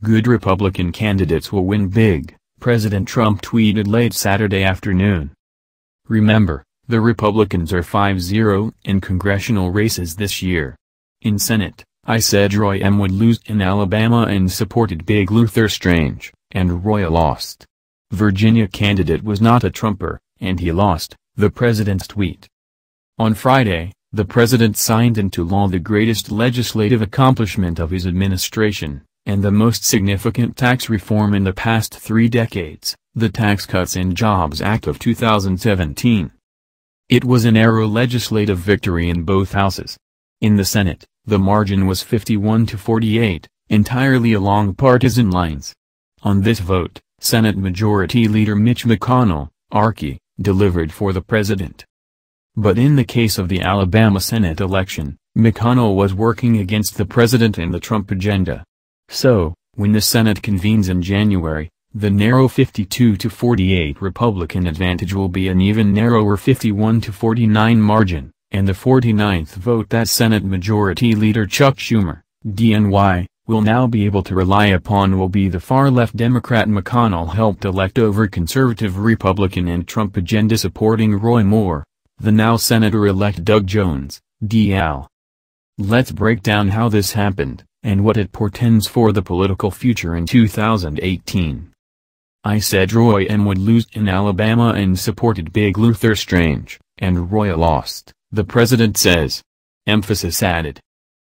Good Republican candidates will win big, President Trump tweeted late Saturday afternoon. Remember, the Republicans are 5-0 in congressional races this year. In Senate, I said Roy M. would lose in Alabama and supported Big Luther Strange, and Roy lost. Virginia candidate was not a Trumper, and he lost, the president's tweet. On Friday, the president signed into law the greatest legislative accomplishment of his administration, and the most significant tax reform in the past 3 decades, the Tax Cuts and Jobs Act of 2017. It was a narrow legislative victory in both houses. In the Senate, the margin was 51-48, entirely along partisan lines. On this vote, Senate Majority Leader Mitch McConnell, RK, delivered for the president. But in the case of the Alabama Senate election, McConnell was working against the president and the Trump agenda. So, when the Senate convenes in January, the narrow 52-48 Republican advantage will be an even narrower 51-49 margin, and the 49th vote that Senate Majority Leader Chuck Schumer, DNY, will now be able to rely upon will be the far-left Democrat McConnell helped elect over conservative Republican and Trump agenda-supporting Roy Moore, the now Senator-elect Doug Jones, DL. Let's break down how this happened, and what it portends for the political future in 2018. I said Roy M. would lose in Alabama and supported Big Luther Strange, and Roy lost, the president says. Emphasis added.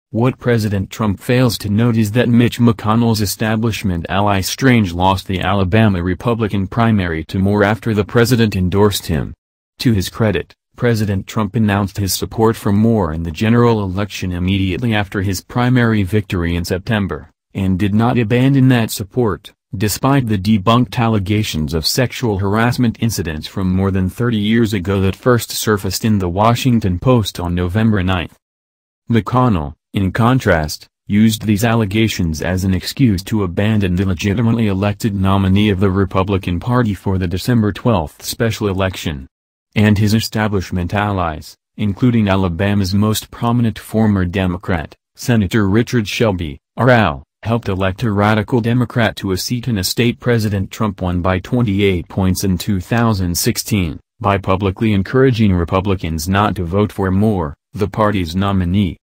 What President Trump fails to note is that Mitch McConnell's establishment ally Strange lost the Alabama Republican primary to Moore after the president endorsed him. To his credit, President Trump announced his support for Moore in the general election immediately after his primary victory in September, and did not abandon that support, despite the debunked allegations of sexual harassment incidents from more than 30 years ago that first surfaced in The Washington Post on November 9. McConnell, in contrast, used these allegations as an excuse to abandon the legitimately elected nominee of the Republican Party for the December 12 special election. And his establishment allies, including Alabama's most prominent former Democrat, Senator Richard Shelby, RL, helped elect a radical Democrat to a seat in a state President Trump won by 28 points in 2016, by publicly encouraging Republicans not to vote for Moore, the party's nominee.